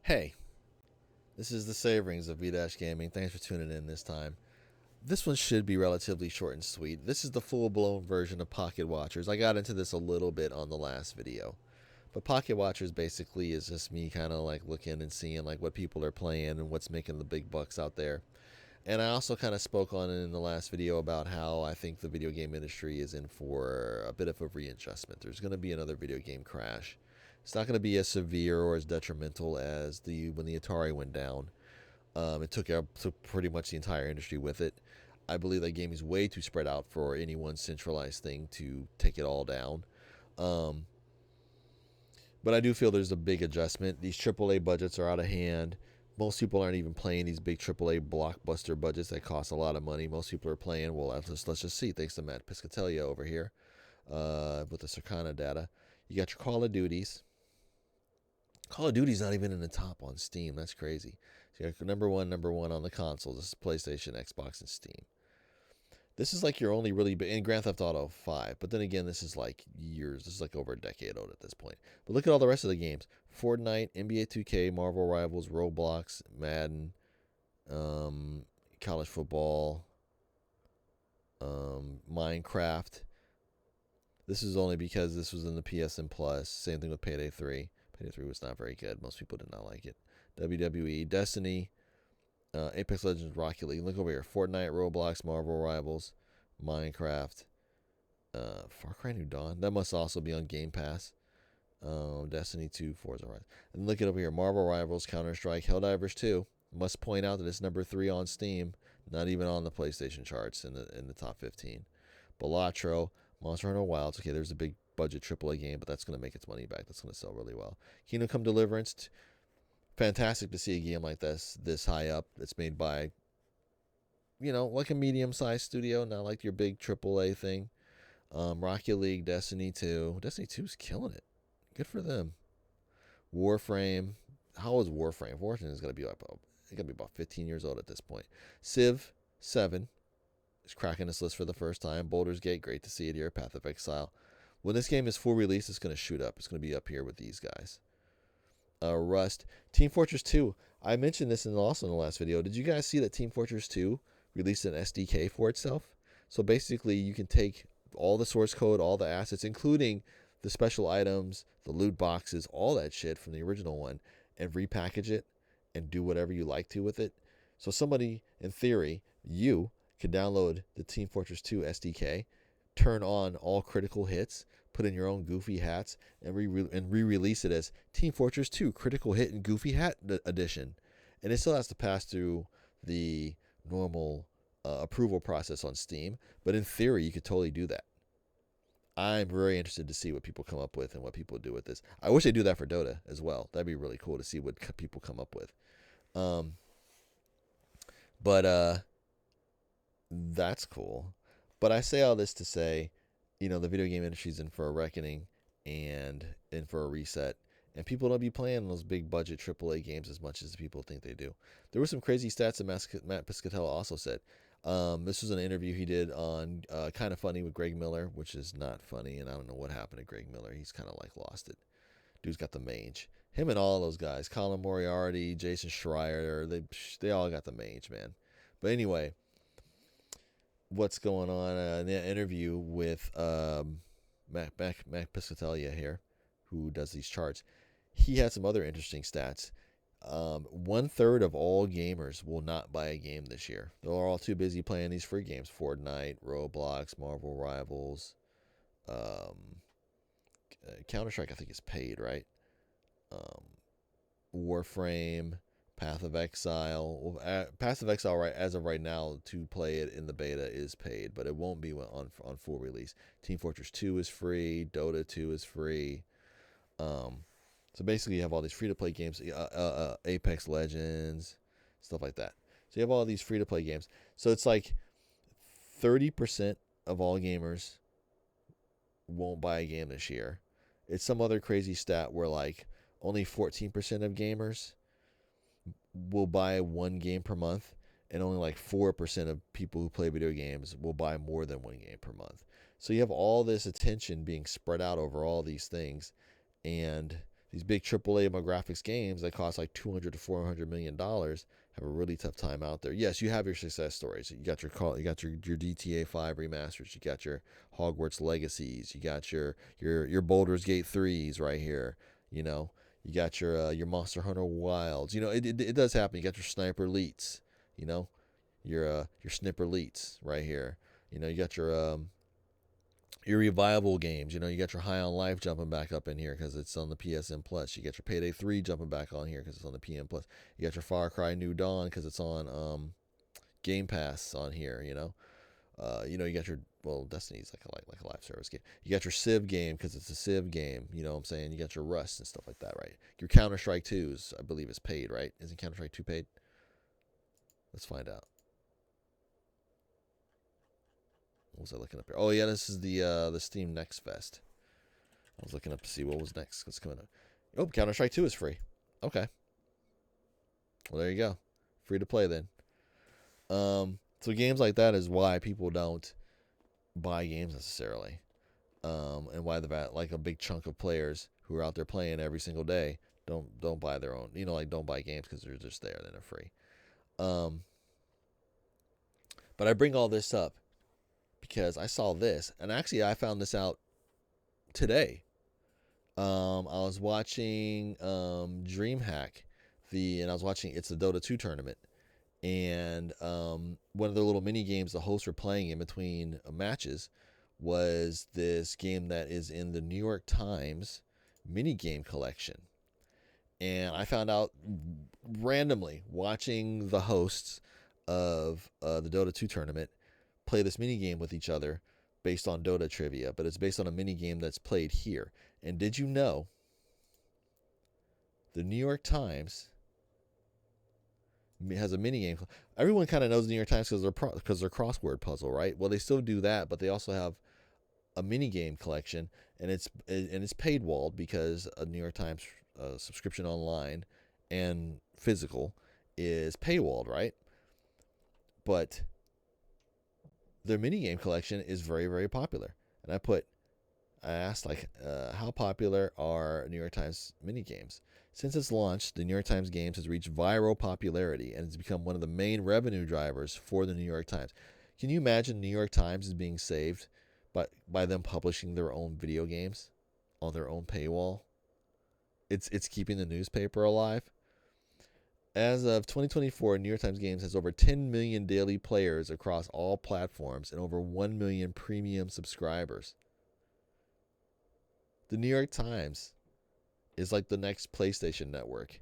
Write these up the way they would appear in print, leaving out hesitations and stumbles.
Hey, this is the Savorings of V-Gaming. Thanks for tuning in this time. This one should be relatively short and sweet. This is the full-blown version of Pocket Watchers. I got into this a little bit on the last video. But Pocket Watchers basically is just me kind of like looking and seeing like what people are playing and what's making the big bucks out there. And I also kind of spoke on it in the last video about how I think the video game industry is in for a bit of a readjustment. There's going to be another video game crash. It's not going to be as severe or as detrimental as when the Atari went down. It took pretty much the entire industry with it. I believe that gaming is way too spread out for any one centralized thing to take it all down. Um, but I do feel there's a big adjustment. These AAA budgets are out of hand. Most people aren't even playing these big AAA blockbuster budgets that cost a lot of money. Most people are playing, well, let's just see, thanks to Mat Piscatella over here with the Circana data. You got your Call of Duties. Call of Duty's not even in the top on Steam. That's crazy. So you got number one on the console. This is PlayStation, Xbox, and Steam. This is like your only really big, in Grand Theft Auto 5. But then again, this is like years. This is like over a decade old at this point. But look at all the rest of the games: Fortnite, NBA 2K, Marvel Rivals, Roblox, Madden, college football, Minecraft. This is only because this was in the PSN Plus. Same thing with Payday 3. Payday 3 was not very good. Most people did not like it. WWE, Destiny, Apex Legends, Rocket League. Look over here. Fortnite, Roblox, Marvel Rivals, Minecraft, Far Cry New Dawn. That must also be on Game Pass. Destiny 2, Forza Horizon. And look at over here. Marvel Rivals, Counter-Strike, Helldivers 2. Must point out that it's number 3 on Steam. Not even on the PlayStation charts in the top 15. Balatro, Monster Hunter Wilds. Okay, there's a big budget AAA game, but that's going to make its money back. That's going to sell really well. Kingdom Come Deliverance. Fantastic to see a game like this high up. It's made by, like a medium-sized studio, not like your big AAA thing. Rocket League, Destiny 2. Destiny 2 is killing it. Good for them. Warframe. How is Warframe? Warframe is going to be about 15 years old at this point. Civ 7 is cracking this list for the first time. Baldur's Gate, great to see it here. Path of Exile. When this game is full release, it's going to shoot up. It's going to be up here with these guys. Rust. Team Fortress 2. I mentioned this also in the last video. Did you guys see that Team Fortress 2 released an SDK for itself? So basically, you can take all the source code, all the assets, including the special items, the loot boxes, all that shit from the original one, and repackage it and do whatever you like to with it. So somebody, in theory, you could download the Team Fortress 2 SDK, turn on all critical hits, put in your own goofy hats, and re-release it as Team Fortress 2 Critical Hit and Goofy Hat Edition. And it still has to pass through the normal approval process on Steam, but in theory, you could totally do that. I'm very interested to see what people come up with and what people do with this. I wish they do that for Dota as well. That'd be really cool to see what people come up with. But that's cool. But I say all this to say, the video game industry's in for a reckoning and in for a reset. And people don't be playing those big budget AAA games as much as people think they do. There were some crazy stats that Mat Piscatella also said. This was an interview he did on Kind of Funny with Greg Miller, which is not funny, and I don't know what happened to Greg Miller. He's kind of like lost it. Dude's got the mange. Him and all those guys, Colin Moriarty, Jason Schreier, they all got the mange, man. But anyway, what's going on in the interview with Mac Piscatella here, who does these charts. He had some other interesting stats. 1/3 of all gamers will not buy a game this year. They're all too busy playing these free games: Fortnite, Roblox, Marvel Rivals, Counter-Strike. I think is paid, right? Warframe, Path of Exile. Path of Exile, right as of right now, to play it in the beta is paid, but it won't be on full release. Team Fortress 2 is free. Dota 2 is free. So basically, you have all these free-to-play games, Apex Legends, stuff like that. So you have all these free-to-play games. So it's like 30% of all gamers won't buy a game this year. It's some other crazy stat where like only 14% of gamers will buy one game per month, and only like 4% of people who play video games will buy more than one game per month. So you have all this attention being spread out over all these things, and these big AAA graphics games that cost like $200 to $400 million have a really tough time out there. Yes, you have your success stories. You got your GTA 5 remasters. You got your Hogwarts Legacies. You got your Baldur's Gate 3s right here. You know, you got your Monster Hunter Wilds. You know, it does happen. You got your Sniper Elites. You know, your Snipper Elites right here. You know, you got your revival games. You know, you got your High on Life jumping back up in here because it's on the PSN Plus. You got your Payday 3 jumping back on here because it's on the PM Plus. You got your Far Cry New Dawn because it's on Game Pass on here. You know, you got your Destiny's like a live service game. You got your Civ game because it's a Civ game. You know what I'm saying? You got your Rust and stuff like that, right? Your Counter Strike 2s, I believe, is paid, right? Isn't Counter Strike 2 paid? Let's find out. What was I looking up here? Oh yeah, this is the Steam Next Fest. I was looking up to see what was next. What's coming up? Oh, Counter Strike 2 is free. Okay. Well, there you go. Free to play then. So games like that is why people don't buy games necessarily, and why like a big chunk of players who are out there playing every single day don't buy their own. You know, like don't buy games because they're just there. Then they're free. But I bring all this up because I saw this, and actually I found this out today. I was watching DreamHack, and I was watching it's the Dota 2 tournament, and one of the little mini games the hosts were playing in between matches was this game that is in the New York Times mini game collection. And I found out randomly watching the hosts of the Dota 2 tournament play this mini game with each other based on Dota trivia, but it's based on a mini game that's played here. And did you know the New York Times has a mini game? Everyone kind of knows the New York Times because they're crossword puzzle, right? Well, they still do that, but they also have a mini game collection, and it's paid walled because a New York Times subscription online and physical is paywalled, right? But their mini game collection is very, very popular. And I asked how popular are New York Times mini games? Since its launch, the New York Times games has reached viral popularity and has become one of the main revenue drivers for the New York Times. Can you imagine New York Times is being saved by them publishing their own video games on their own paywall? It's keeping the newspaper alive. As of 2024, New York Times Games has over 10 million daily players across all platforms and over 1 million premium subscribers. The New York Times is like the next PlayStation Network.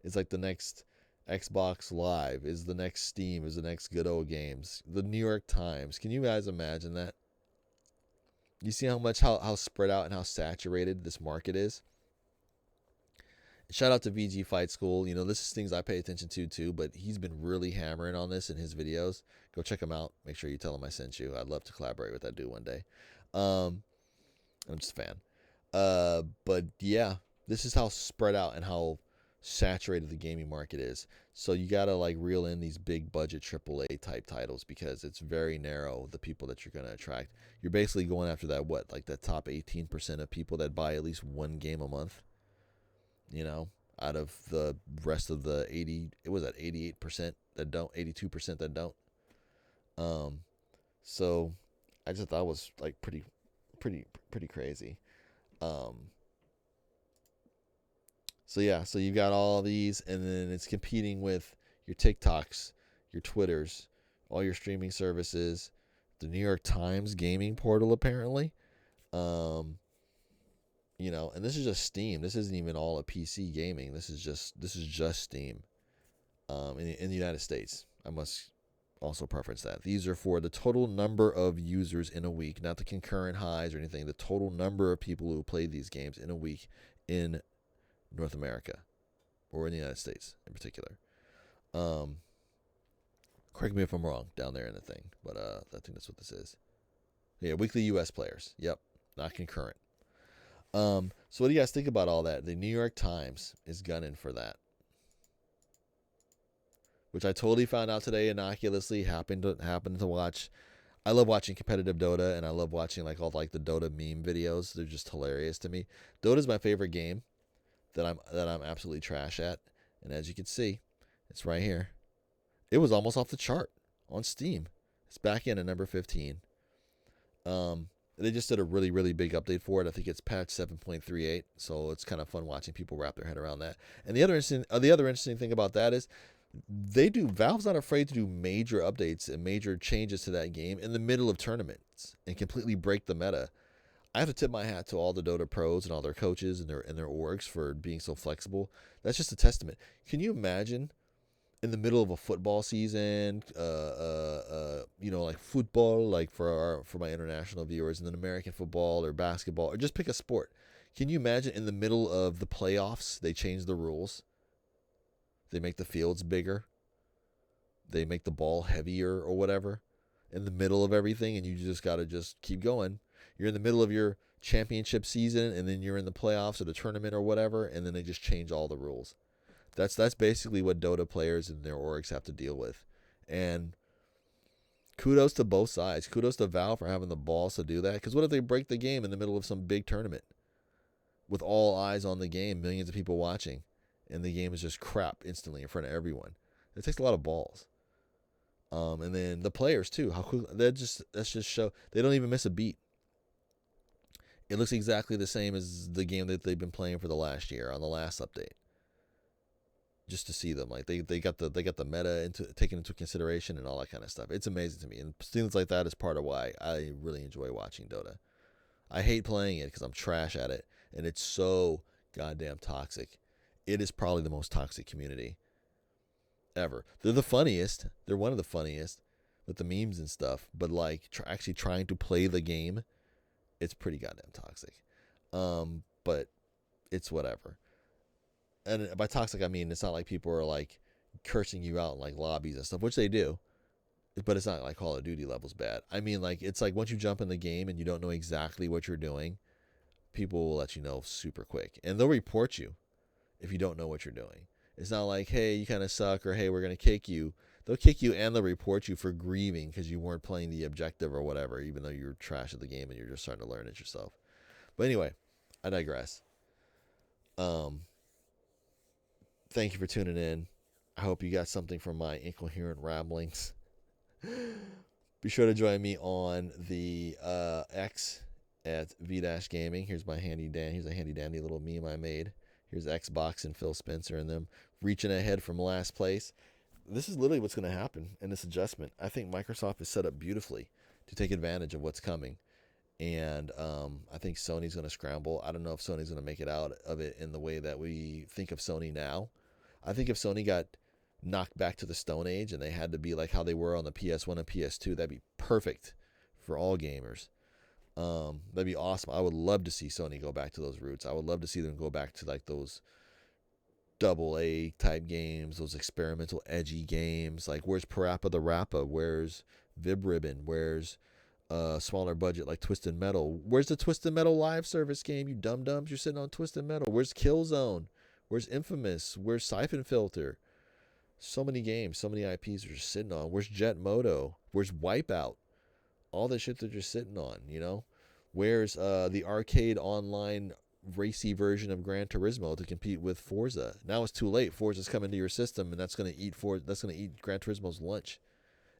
It's like the next Xbox Live, is the next Steam, is the next Good Old Games. The New York Times. Can you guys imagine that? You see how spread out and how saturated this market is? Shout out to VG Fight School. You know, this is things I pay attention to too, but he's been really hammering on this in his videos. Go check him out. Make sure you tell him I sent you. I'd love to collaborate with that dude one day. I'm just a fan. But yeah, this is how spread out and how saturated the gaming market is. So you gotta like reel in these big budget AAA type titles because it's very narrow, the people that you're gonna attract. You're basically going after that top 18% of people that buy at least one game a month. You know, out of the rest of the 88% that don't, 82% that don't. So I just thought it was like pretty crazy. So yeah, so you've got all these, and then it's competing with your TikToks, your Twitters, all your streaming services, the New York Times gaming portal apparently. You know, and this is just Steam. This isn't even all a PC gaming. This is just Steam. In the United States, I must also preference that these are for the total number of users in a week, not the concurrent highs or anything. The total number of people who play these games in a week in North America or in the United States in particular. Correct me if I'm wrong down there in the thing, but I think that's what this is. Yeah, weekly U.S. players. Yep, not concurrent. So what do you guys think about all that? The New York Times is gunning for that, which I totally found out today innocuously. Happened to watch. I love watching competitive Dota, and I love watching all the Dota meme videos. They're just hilarious to me. Dota's my favorite game. that I'm absolutely trash at. And as you can see, it's right here. It was almost off the chart on Steam. It's back in at number 15. Um, they just did a really, really big update for it. I think it's patch 7.38, so it's kind of fun watching people wrap their head around that. And the other interesting thing about that is Valve's not afraid to do major updates and major changes to that game in the middle of tournaments and completely break the meta. I have to tip my hat to all the Dota pros and all their coaches and their orgs for being so flexible. That's just a testament. Can you imagine in the middle of a football season, like football, like for my international viewers, and then American football or basketball, or just pick a sport. Can you imagine in the middle of the playoffs, they change the rules? They make the fields bigger. They make the ball heavier or whatever in the middle of everything, and you just got to just keep going. You're in the middle of your championship season, and then you're in the playoffs or the tournament or whatever, and then they just change all the rules. That's basically what Dota players and their orgs have to deal with. And kudos to both sides. Kudos to Valve for having the balls to do that. Because what if they break the game in the middle of some big tournament with all eyes on the game, millions of people watching, and the game is just crap instantly in front of everyone? It takes a lot of balls. And then the players too. How quick that's just show they don't even miss a beat. It looks exactly the same as the game that they've been playing for the last year on the last update. Just to see them, like they got the meta taken into consideration and all that kind of stuff. It's amazing to me, and things like that is part of why I really enjoy watching Dota. I hate playing it because I'm trash at it, and it's so goddamn toxic. It is probably the most toxic community ever. They're the funniest. They're one of the funniest with the memes and stuff. But like actually trying to play the game, it's pretty goddamn toxic. But it's whatever. And by toxic, I mean it's not like people are like cursing you out in like lobbies and stuff, which they do. But it's not like Call of Duty levels bad. I mean, like it's like once you jump in the game and you don't know exactly what you're doing, people will let you know super quick, and they'll report you if you don't know what you're doing. It's not like, hey, you kind of suck, or hey, we're gonna kick you. They'll kick you and they'll report you for grieving because you weren't playing the objective or whatever, even though you're trash at the game and you're just starting to learn it yourself. But anyway, I digress. Thank you for tuning in. I hope you got something from my incoherent ramblings. Be sure to join me on the X at V-Gaming. Here's my handy dandy little meme I made. Here's Xbox and Phil Spencer and them reaching ahead from last place. This is literally what's going to happen in this adjustment. I think Microsoft is set up beautifully to take advantage of what's coming. And I think Sony's going to scramble. I don't know if Sony's going to make it out of it in the way that we think of Sony now. I think if Sony got knocked back to the Stone Age and they had to be like how they were on the PS1 and PS2, that'd be perfect for all gamers. That'd be awesome. I would love to see Sony go back to those roots. I would love to see them go back to like those AA type games, those experimental edgy games. Like where's Parappa the Rappa? Where's Vib Ribbon? Where's smaller budget like Twisted Metal? Where's the Twisted Metal live service game, you dum-dums? You're sitting on Twisted Metal. Where's Killzone? Where's Infamous? Where's Siphon Filter? So many games, so many IPs are just sitting on. Where's Jet Moto? Where's Wipeout? All the shit they're just sitting on, you know? Where's the arcade online racy version of Gran Turismo to compete with Forza? Now it's too late. Forza's coming to your system, and that's gonna eat Gran Turismo's lunch.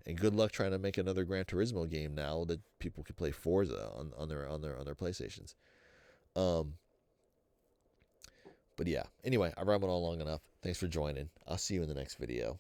And good luck trying to make another Gran Turismo game now that people can play Forza on their PlayStations. But yeah, anyway, I rambled on long enough. Thanks for joining. I'll see you in the next video.